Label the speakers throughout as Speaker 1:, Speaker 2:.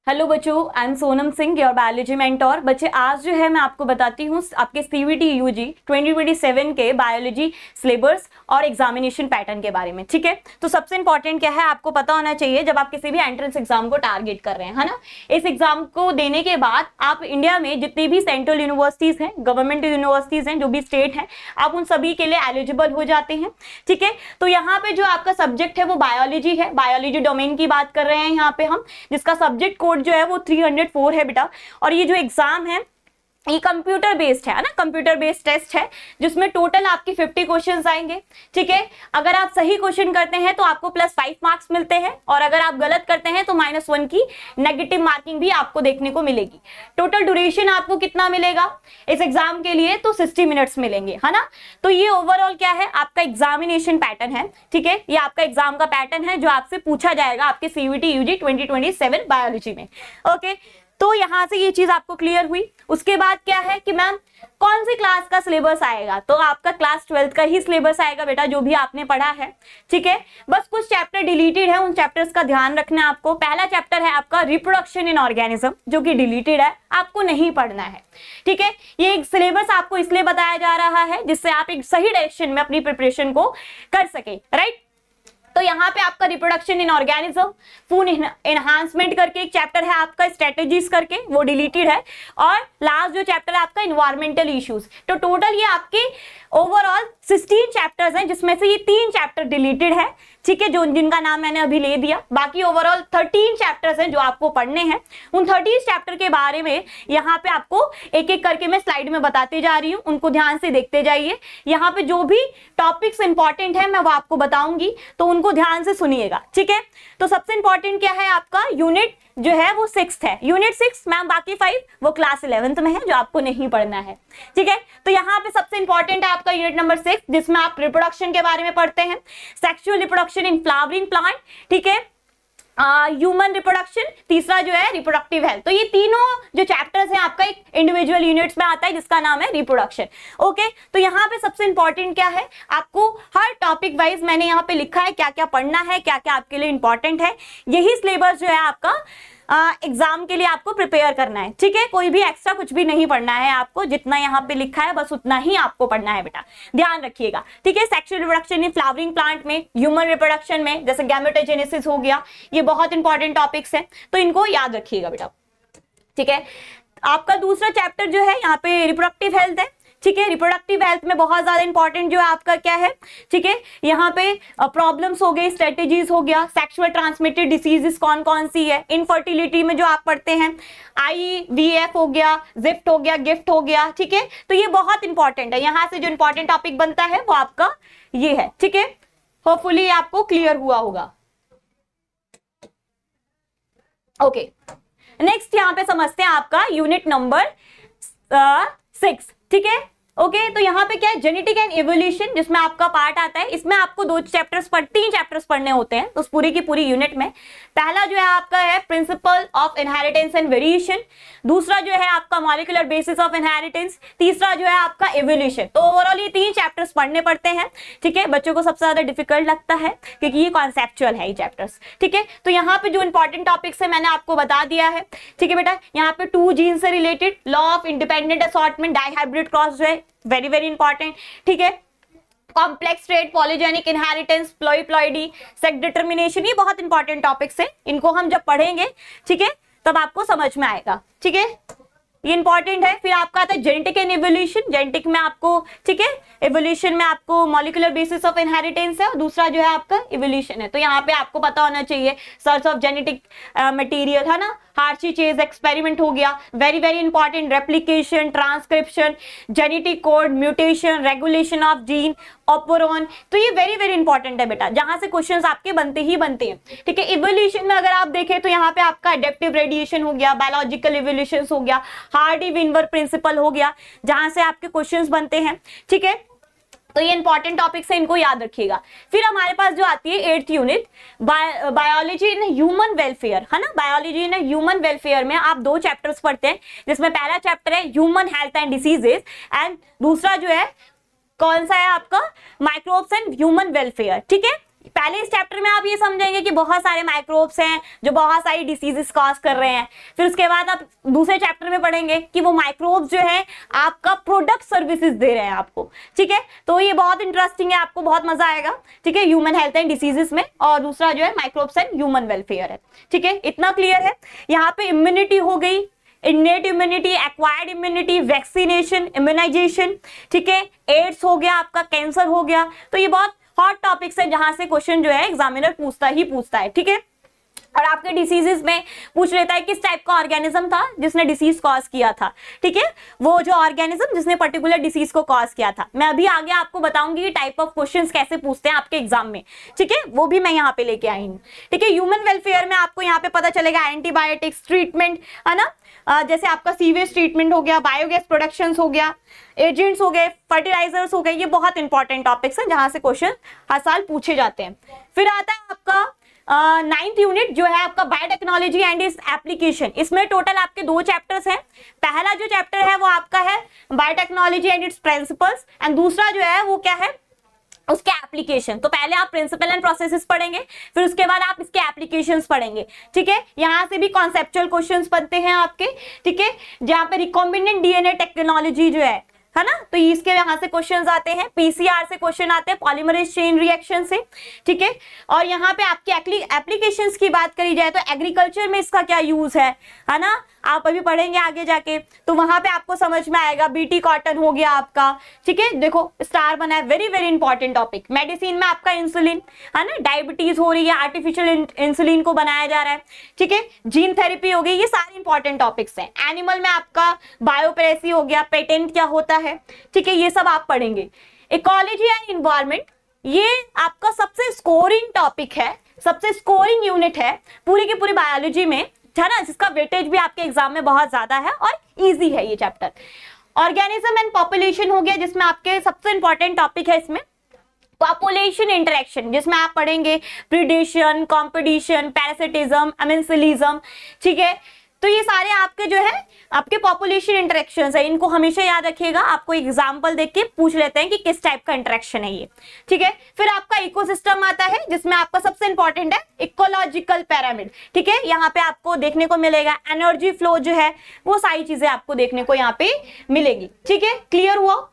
Speaker 1: Hello बच्चों, I am Sonam Singh, your biology mentor. बच्चे आज जो है मैं आपको बताती हूँ आपके सीवीटी यूजी 2027 के बायोलॉजी सिलेबस और एग्जामिनेशन पैटर्न के बारे में। ठीक है, तो सबसे इंपॉर्टेंट क्या है आपको पता होना चाहिए जब आप किसी भी एंट्रेंस एग्जाम को टारगेट कर रहे हैं, है ना। इस एग्जाम को देने के बाद आप इंडिया में जितनी भी सेंट्रल यूनिवर्सिटीज हैं, गवर्नमेंट यूनिवर्सिटीज हैं, जो भी स्टेट हैं, आप उन सभी के लिए एलिजिबल हो जाते हैं। ठीक है, तो यहाँ पे जो आपका सब्जेक्ट है वो बायोलॉजी है, बायोलॉजी डोमेन की बात कर रहे हैं यहाँ पे हम, जिसका सब्जेक्ट कोड जो है वो 304 है बेटा। और ये जो एग्जाम है ये कंप्यूटर बेस्ड है ना, कंप्यूटर बेस्ड टेस्ट है जिसमें टोटल आपके 50 क्वेश्चंस आएंगे। ठीक है, अगर आप सही क्वेश्चन करते हैं तो आपको +5 मार्क्स मिलते हैं और अगर आप गलत करते हैं तो -1 की नेगेटिव मार्किंग भी आपको देखने को मिलेगी। टोटल ड्यूरेशन आपको कितना मिलेगा इस एग्जाम के लिए, तो 60 मिनट्स मिलेंगे, है ना। तो ये ओवरऑल क्या है आपका एग्जामिनेशन पैटर्न है। ठीक है, ये आपका एग्जाम का पैटर्न है जो आपसे पूछा जाएगा आपके सीवीटी यूजी 2027 बायोलॉजी में। ओके, तो यहां से ये चीज आपको क्लियर हुई। उसके बाद क्या है कि मैम कौन सी क्लास का सिलेबस आएगा, तो आपका क्लास 12th का ही सिलेबस आएगा बेटा, जो भी आपने पढ़ा है। ठीक है, बस कुछ चैप्टर डिलीटेड है, उन चैप्टर्स का ध्यान रखना है आपको। पहला चैप्टर है आपका रिप्रोडक्शन इन ऑर्गेनिज्म, जो कि डिलीटेड है, आपको नहीं पढ़ना है। ठीक है, ये एक सिलेबस आपको इसलिए बताया जा रहा है जिससे आप एक सही डायरेक्शन में अपनी प्रिपरेशन को कर सके, राइट। तो यहाँ पे आपका reproduction in organism, food enhancement करके एक चैप्टर है आपका, स्ट्रेटेजीज करके, वो डिलीटेड है। और लास्ट जो चैप्टर है आपका इन्वायरमेंटल इश्यूज। तो टोटल ये आपके ओवरऑल 16 चैप्टर्स हैं, जिसमें से ये 3 चैप्टर डिलीटेड है। ठीक है, जो जिनका नाम मैंने अभी ले दिया। बाकी ओवरऑल 13 चैप्टर्स हैं जो आपको पढ़ने हैं। उन 13 चैप्टर के बारे में यहाँ पे आपको एक एक करके मैं स्लाइड में बताते जा रही हूँ, उनको ध्यान से देखते जाइए। यहाँ पे जो भी टॉपिक्स इंपॉर्टेंट है मैं वो आपको बताऊंगी, तो उनको ध्यान से सुनिएगा। ठीक है, तो सबसे इंपॉर्टेंट क्या है आपका यूनिट जो है वो 6th है, यूनिट 6 मैम। बाकी 5 वो क्लास 11th में है जो आपको नहीं पढ़ना है। ठीक है, तो यहाँ पे सबसे इंपॉर्टेंट है आपका यूनिट नंबर 6, जिसमें आप रिप्रोडक्शन के बारे में पढ़ते हैं, sexual reproduction in flowering plant. ठीक है, ह्यूमन रिप्रोडक्शन, तीसरा जो है रिप्रोडक्टिव हेल्थ। तो ये तीनों जो चैप्टर्स हैं आपका एक इंडिविजुअल यूनिट्स में आता है जिसका नाम है रिप्रोडक्शन। ओके, तो यहाँ पे सबसे इंपॉर्टेंट क्या है आपको हर टॉपिक वाइज मैंने यहाँ पे लिखा है क्या क्या पढ़ना है, क्या क्या आपके लिए इंपॉर्टेंट है। यही सिलेबस जो है आपका एग्जाम के लिए आपको प्रिपेयर करना है। ठीक है, कोई भी एक्स्ट्रा कुछ भी नहीं पढ़ना है आपको, जितना यहाँ पे लिखा है बस उतना ही आपको पढ़ना है बेटा, ध्यान रखिएगा। ठीक है, sexual reproduction in flowering plant में, ह्यूमन रिप्रोडक्शन में जैसे गैमेटोजेनेसिस हो गया, ये बहुत इंपॉर्टेंट टॉपिक्स हैं, तो इनको याद रखिएगा बेटा। ठीक है, आपका दूसरा चैप्टर जो है यहाँ पे रिप्रोडक्टिव हेल्थ है। ठीक है, रिप्रोडक्टिव हेल्थ में बहुत ज्यादा इंपॉर्टेंट जो है आपका क्या है, ठीक है, यहाँ पे प्रॉब्लम्स हो गई, स्ट्रेटेजीज हो गया, सेक्सुअल ट्रांसमिटेड डिसीजेस कौन कौन सी है, इनफर्टिलिटी में जो आप पढ़ते हैं IVF हो गया, जिफ्ट हो गया, गिफ्ट हो गया। ठीक है, तो ये बहुत इंपॉर्टेंट है। यहाँ से जो इंपॉर्टेंट टॉपिक बनता है वो आपका ये है। ठीक है, होपफुली आपको क्लियर हुआ होगा। ओके, नेक्स्ट यहाँ पे समझते हैं आपका यूनिट नंबर 6। ठीक है, ओके, तो यहाँ पे क्या है जेनेटिक एंड इवोल्यूशन, जिसमें आपका पार्ट आता है। इसमें आपको 3 चैप्टर्स पढ़ने होते हैं, तो उस पूरी की पूरी यूनिट में पहला जो है आपका है principle of inheritance and variation, दूसरा जो है आपका मॉलिक्यूलर बेसिस ऑफ इनहेरिटेंस, तीसरा जो है आपका इवोल्यूशन। तो ओवरऑल ये 3 चैप्टर्स पढ़ने पड़ते हैं। ठीक है, बच्चों को सबसे ज्यादा डिफिकल्ट लगता है क्योंकि ये कॉन्सेप्चुअल है ये चैप्टर्स। ठीक है, तो यहाँ पे जो इंपॉर्टेंट टॉपिक्स है मैंने आपको बता दिया है। ठीक है बेटा, यहाँ पे 2 जीन से related, law of independent assortment, dihybrid cross जो है वेरी वेरी इंपॉर्टेंट। ठीक है, complex trait, polygenic inheritance, ploidy, sex determination, ये बहुत इंपॉर्टेंट टॉपिक्स है। इनको हम जब पढ़ेंगे, ठीक है, तब आपको समझ में आएगा। ठीक है, ये इंपॉर्टेंट है। फिर आपका आता है जेनेटिक एंड इवोल्यूशन, जेनेटिक में आपको, ठीक है, इवोल्यूशन में आपको मॉलिक्यूलर बेसिस ऑफ इनहेरिटेंस है और दूसरा जो है आपका इवोल्यूशन है। तो यहाँ पे आपको पता होना चाहिए सोर्स ऑफ जेनेटिक मटेरियल, है ना, हार्शी चेज एक्सपेरिमेंट हो गया, very very important, replication, transcription, genetic code, mutation, regulation of gene, operon. तो ये वेरी वेरी इंपॉर्टेंट है बेटा, जहां से क्वेश्चंस आपके बनते ही बनते हैं। ठीक है, इवोल्यूशन में अगर आप देखें तो यहाँ पे आपका एडेप्टिव रेडिएशन हो गया, बायोलॉजिकल इवोल्यूशन हो गया, हार्डी-विनवर प्रिंसिपल हो गया, जहां से आपके क्वेश्चंस बनते हैं। ठीक है, तो ये इंपॉर्टेंट टॉपिक्स है, इनको याद रखिएगा। फिर हमारे पास जो आती है 8th unit, biology in human welfare, है ना। बायोलॉजी इन ह्यूमन वेलफेयर में आप 2 चैप्टर्स पढ़ते हैं, जिसमें पहला चैप्टर है human health and diseases and दूसरा जो है कौन सा है आपका माइक्रोब्स एंड ह्यूमन वेलफेयर। ठीक है, पहले इस चैप्टर में आप ये समझेंगे कि बहुत सारे माइक्रोब्स हैं जो बहुत सारी डिसीजेस कॉज कर रहे हैं। फिर उसके बाद आप दूसरे चैप्टर में पढ़ेंगे कि वो माइक्रोब्स जो है आपका प्रोडक्ट सर्विसेज दे रहे हैं आपको, ठीक है। तो ये बहुत इंटरेस्टिंग है, आपको बहुत मजा आएगा, ठीक है, ह्यूमन हेल्थ एंड डिसीजेस में। और दूसरा जो है माइक्रोब्स एंड ह्यूमन वेलफेयर है, ठीक है। इतना क्लियर है। यहाँ पे इम्यूनिटी हो गई, innate immunity, acquired immunity, vaccination, immunisation, ठीक है, एड्स हो गया आपका, कैंसर हो गया। तो ये बहुत हॉट टॉपिक्स है जहां से क्वेश्चन जो है एग्जामिनर पूछता है, ठीक है। और आपके डिसीजेस में पूछ लेता है किस टाइप का ऑर्गेनिज्म था जिसने डिसीज कॉज किया था, ठीक है, वो जो ऑर्गेनिज्म जिसने पर्टिकुलर डिसीज को कॉज किया था। मैं अभी आगे आपको बताऊंगी कि टाइप ऑफ क्वेश्चंस कैसे पूछते हैं आपके एग्जाम में, ठीक है, वो भी मैं यहाँ पे लेके आई हूँ, ठीक है। ह्यूमन वेलफेयर में आपको यहाँ पे पता चलेगा एंटीबायोटिक्स ट्रीटमेंट, है ना, जैसे आपका सीवेज ट्रीटमेंट हो गया, बायोगैस प्रोडक्शन हो गया, एजेंट्स हो गए, फर्टिलाइजर्स हो गए। ये बहुत इंपॉर्टेंट टॉपिक्स हैं जहां से क्वेश्चन हर साल पूछे जाते हैं। फिर आता है आपका 9th यूनिट जो है आपका बायोटेक्नोलॉजी एंड इट्स एप्लीकेशन। इसमें टोटल आपके 2 चैप्टर्स हैं। पहला जो चैप्टर है वो आपका है biotechnology and it's principles, and दूसरा जो है वो क्या है, उसके एप्लीकेशन। तो पहले आप प्रिंसिपल एंड प्रोसेसेस पढ़ेंगे, फिर उसके बाद आप इसके एप्लीकेशंस पढ़ेंगे, ठीक है। यहाँ से भी कॉन्सेप्चुअल क्वेश्चंस बनते हैं आपके, ठीक है, जहाँ पे रिकॉम्बिनेंट डीएनए टेक्नोलॉजी जो है ना, तो इसके यहाँ से क्वेश्चंस आते हैं, पीसीआर से क्वेश्चन आते हैं, पॉलीमरेज चेन रिएक्शन से, ठीक है। और यहाँ पे आपके एप्लीकेशंस की बात करी जाए तो एग्रीकल्चर में इसका क्या यूज है ना, आप अभी पढ़ेंगे आगे जाके, तो वहां पे आपको समझ में आएगा। बीटी कॉटन हो गया आपका, ठीक है, देखो स्टार बना है, very very important topic. Medicine में आपका इंसुलिन, है ना, डायबिटीज हो रही है, आर्टिफिशियल इंसुलिन को बनाया जा रहा है, ठीक है, जीन थेरेपी हो गई, ये सारे इंपॉर्टेंट टॉपिक्स हैं। एनिमल में आपका बायोप्रेसी हो गया, पेटेंट क्या होता है, ठीक है, ये सब आप पढ़ेंगे। इकोलॉजी एंड इन्वायरमेंट, ये आपका सबसे स्कोरिंग टॉपिक है, सबसे स्कोरिंग यूनिट है पूरी की पूरी बायोलॉजी में, है ना, जिसका वेटेज भी आपके एग्जाम में बहुत ज्यादा है और इजी है ये चैप्टर। ऑर्गेनिज्म एंड पॉपुलेशन हो गया, जिसमें आपके सबसे इंपॉर्टेंट टॉपिक है इसमें पॉपुलेशन इंटरेक्शन, जिसमें आप पढ़ेंगे प्रीडेशन, कॉम्पिटिशन, पैरासिटिज्म, अमेंसिलिज्म, ठीक है। तो ये सारे आपके जो है आपके पॉपुलेशन इंटरेक्शंस है, इनको हमेशा याद रखिएगा। आपको एग्जांपल देख के पूछ लेते हैं कि किस टाइप का इंटरेक्शन है ये, ठीक है। फिर आपका इकोसिस्टम आता है, जिसमें आपका सबसे इंपॉर्टेंट है इकोलॉजिकल पिरामिड, ठीक है। यहाँ पे आपको देखने को मिलेगा एनर्जी फ्लो जो है, वो सारी चीजें आपको देखने को यहाँ पे मिलेगी, ठीक है। क्लियर हुआ?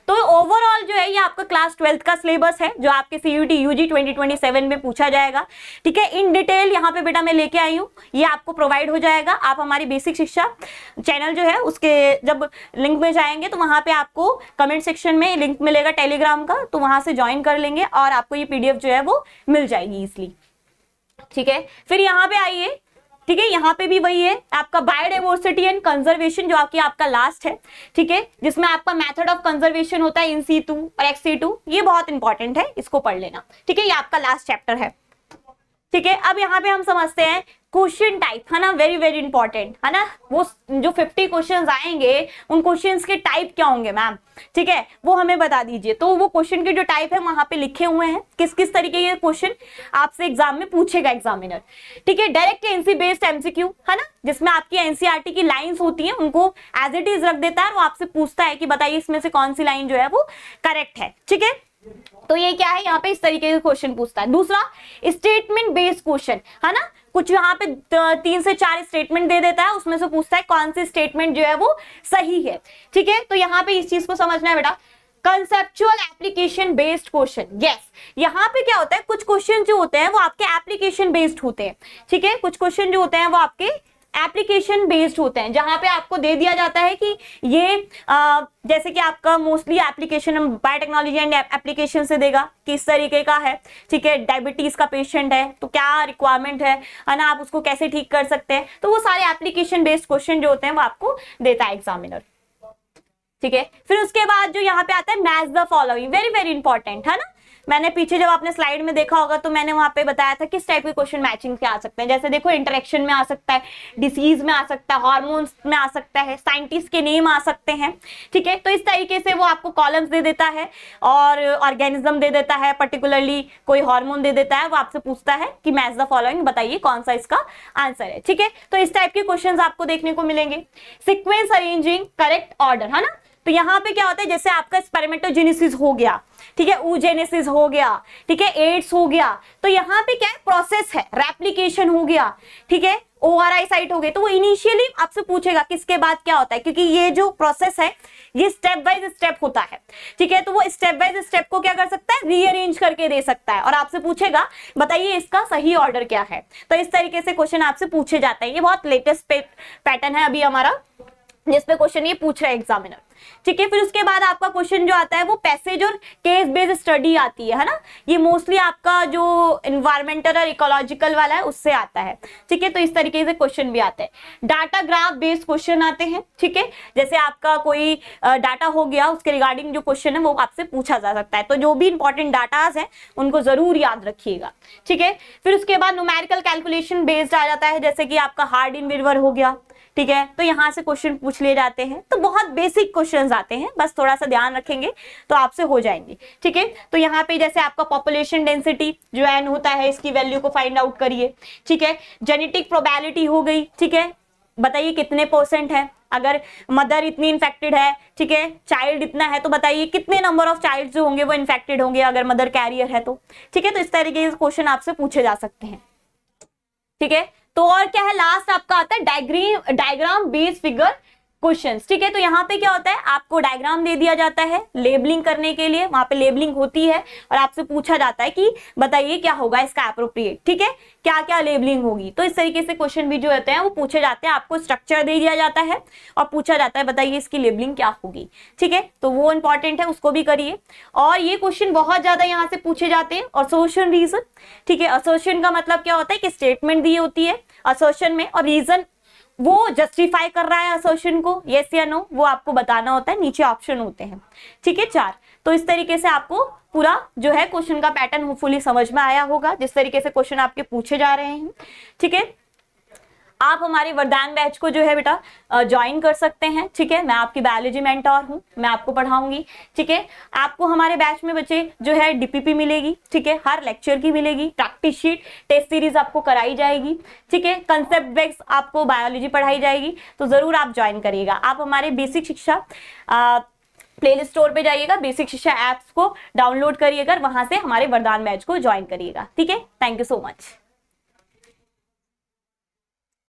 Speaker 1: तो ओवरऑल जो है ये आपका क्लास 12th का सिलेबस है जो आपके सीयूटी यूजी 2027 में पूछा जाएगा, ठीक है। इन डिटेल यहाँ पे बेटा मैं लेके आई हूँ, ये आपको प्रोवाइड हो जाएगा। आप हमारी बेसिक शिक्षा चैनल जो है उसके जब लिंक में जाएंगे तो वहां पे आपको कमेंट सेक्शन में लिंक मिलेगा टेलीग्राम का, तो वहां से ज्वाइन कर लेंगे और आपको ये पीडीएफ जो है वो मिल जाएगी इसलिए, ठीक है। फिर यहाँ पे आइए, ठीक है, यहाँ पे भी वही है आपका बायोडाइवर्सिटी एंड कंजर्वेशन जो आपका लास्ट है, ठीक है, जिसमें आपका मेथड ऑफ कंजर्वेशन होता है इन सीटू और एक्स सीटू। ये बहुत इंपॉर्टेंट है, इसको पढ़ लेना, ठीक है, ये आपका लास्ट चैप्टर है, ठीक है। अब यहाँ पे हम समझते हैं क्वेश्चन टाइप, है ना, वेरी वेरी इंपॉर्टेंट, है ना। वो जो 50 क्वेश्चंस आएंगे उन क्वेश्चंस के टाइप क्या होंगे मैम, ठीक है, वो हमें बता दीजिए। तो वो क्वेश्चन के जो टाइप है वहां पे लिखे हुए हैं, किस किस तरीके के क्वेश्चन आपसे एग्जाम में पूछेगा एग्जामिनर, ठीक है। डायरेक्ट एनसी बेस्ड एमसीक्यू, है ना, जिसमें आपकी एनसीईआरटी की लाइंस होती हैं उनको एज इट इज रख देता है, वो आपसे पूछता है कि बताइए इसमें से कौन सी लाइन जो है वो करेक्ट है, ठीक है। तो ये क्या है, यहाँ पे इस तरीके के क्वेश्चन पूछता है। दूसरा स्टेटमेंट बेस्ड क्वेश्चन, है ना, कुछ यहाँ पे 3 से 4 स्टेटमेंट दे देता है, उसमें से पूछता है कौन सी स्टेटमेंट जो है वो सही है, ठीक है। तो यहाँ पे इस चीज को समझना है बेटा। Conceptual application based question, yes, यहाँ पे क्या होता है, कुछ क्वेश्चन जो होते हैं वो आपके एप्लीकेशन बेस्ड होते हैं, ठीक है। कुछ क्वेश्चन जो होते हैं वो आपके एप्लीकेशन बेस्ड होते हैं, जहां पे आपको दे दिया जाता है कि ये जैसे कि आपका mostly application biotechnology and application से देगा किस तरीके का है, ठीक है। डायबिटीज का पेशेंट है तो क्या रिक्वायरमेंट है ना, आप उसको कैसे ठीक कर सकते हैं। तो वो सारे एप्लीकेशन बेस्ड क्वेश्चन जो होते हैं वो आपको देता है एग्जामिनर, ठीक है। फिर उसके बाद जो यहाँ पे आता है match the following, very very important, है ना। मैंने पीछे जब आपने स्लाइड में देखा होगा तो मैंने वहां पे बताया था किस टाइप के क्वेश्चन मैचिंग के आ सकते हैं। जैसे देखो इंटरेक्शन में आ सकता है, डिसीज में आ सकता है, हार्मोन्स में आ सकता है, साइंटिस्ट के नेम आ सकते हैं, ठीक है। तो इस तरीके से वो आपको कॉलम्स दे देता है और ऑर्गेनिज्म दे देता है, पर्टिकुलरली कोई हार्मोन दे देता है, वो आपसे पूछता है कि मैच द फॉलोइंग, बताइए कौन सा इसका आंसर है, ठीक है। तो इस टाइप के क्वेश्चन आपको देखने को मिलेंगे। सिक्वेंस अरेंजिंग करेक्ट ऑर्डर, है ना, तो यहाँ पे क्या होता है, जैसे आपका स्पर्मेटोजेनेसिस हो गया, ठीक है, oogenesis हो गया, ठीक है, एड्स हो गया, तो यहाँ पे क्या है, प्रोसेस है, रेप्लिकेशन हो गया, ठीक है, ओआरआई साइट हो गई, तो वो इनिशियली आपसे पूछेगा किसके बाद क्या होता है, क्योंकि ये जो प्रोसेस है ये स्टेप बाय स्टेप होता है, ठीक है, तो वो स्टेप बाय स्टेप को क्या कर सकता है, रीअरेंज करके दे सकता है और आपसे पूछेगा बताइए इसका सही ऑर्डर क्या है। तो इस तरीके से क्वेश्चन आपसे पूछे जाते हैं। ये बहुत लेटेस्ट पैटर्न है अभी हमारा जिसपे क्वेश्चन ये पूछ रहा है एग्जामिनर, ठीक है। फिर उसके बाद आपका क्वेश्चन जो आता है वो पैसेज और केस बेस्ड स्टडी आती है ना, ये मोस्टली आपका जो एनवायरमेंटल और इकोलॉजिकल वाला है उससे आता है, ठीक है। तो इस तरीके से क्वेश्चन भी आते हैं। डाटा ग्राफ बेस्ड क्वेश्चन आते हैं, ठीक है, जैसे आपका कोई डाटा हो गया उसके रिगार्डिंग जो क्वेश्चन है वो आपसे पूछा जा सकता है, तो जो भी इंपॉर्टेंट डाटाज है उनको जरूर याद रखिएगा, ठीक है। फिर उसके बाद न्यूमेरिकल कैलकुलेशन बेस्ड आ जाता है, जैसे कि आपका हार्ड इनविवर हो गया, ठीक है, तो यहां से क्वेश्चन पूछ लिए जाते हैं। तो बहुत बेसिक क्वेश्चंस आते हैं, बस थोड़ा सा ध्यान रखेंगे तो आपसे हो जाएंगे, ठीक है। तो यहाँ पे जैसे आपका पॉपुलेशन डेंसिटी जो एन होता है इसकी वैल्यू को फाइंड आउट करिए, ठीक है। जेनेटिक प्रोबेबिलिटी हो गई, ठीक है, बताइए कितने % है, अगर मदर इतनी इन्फेक्टेड है, ठीक है, चाइल्ड इतना है, तो बताइए कितने नंबर ऑफ चाइल्ड जो होंगे वो इन्फेक्टेड होंगे अगर मदर कैरियर है तो, ठीक है। तो इस तरीके के क्वेश्चन आपसे पूछे जा सकते हैं, ठीक है। तो और क्या है, लास्ट आपका आता है डायग्राम बेस्ड फिगर क्वेश्चंस, ठीक है। तो यहाँ पे क्या होता है, आपको डायग्राम दे दिया जाता है लेबलिंग करने के लिए, वहां पे लेबलिंग होती है और आपसे पूछा जाता है कि बताइए क्या होगा इसका एप्रोप्रिएट, ठीक है, क्या क्या लेबलिंग होगी। तो इस तरीके से क्वेश्चन भी जो होते हैं वो पूछे जाते हैं, आपको स्ट्रक्चर दे दिया जाता है और पूछा जाता है बताइए इसकी लेबलिंग क्या होगी, ठीक है। तो वो इंपॉर्टेंट है, उसको भी करिए। और ये क्वेश्चन बहुत ज्यादा यहाँ से पूछे जाते हैं। असर्शन रीजन, ठीक है, असर्शन का मतलब क्या होता है कि स्टेटमेंट दी होती है असर्शन में और रीजन वो जस्टिफाई कर रहा है असर्शन को, यस या नो, वो आपको बताना होता है, नीचे ऑप्शन होते हैं, ठीक है, 4। तो इस तरीके से आपको पूरा जो है क्वेश्चन का पैटर्न होपफुली समझ में आया होगा, जिस तरीके से क्वेश्चन आपके पूछे जा रहे हैं, ठीक है। आप हमारे वरदान बैच को जो है बेटा ज्वाइन कर सकते हैं, ठीक है। मैं आपकी बायोलॉजी मेंटोर हूं, मैं आपको पढ़ाऊंगी, ठीक है। आपको हमारे बैच में बच्चे जो है डीपीपी मिलेगी, ठीक है, हर लेक्चर की मिलेगी, प्रैक्टिस शीट, टेस्ट सीरीज आपको कराई जाएगी, ठीक है, कंसेप्ट बेस्ड आपको बायोलॉजी पढ़ाई जाएगी, तो जरूर आप ज्वाइन करिएगा। आप हमारे बेसिक शिक्षा प्ले स्टोर पे जाइएगा, बेसिक शिक्षा ऐप्स को डाउनलोड करिएगा, वहां से हमारे वरदान बैच को ज्वाइन करिएगा, ठीक है। Thank you so much.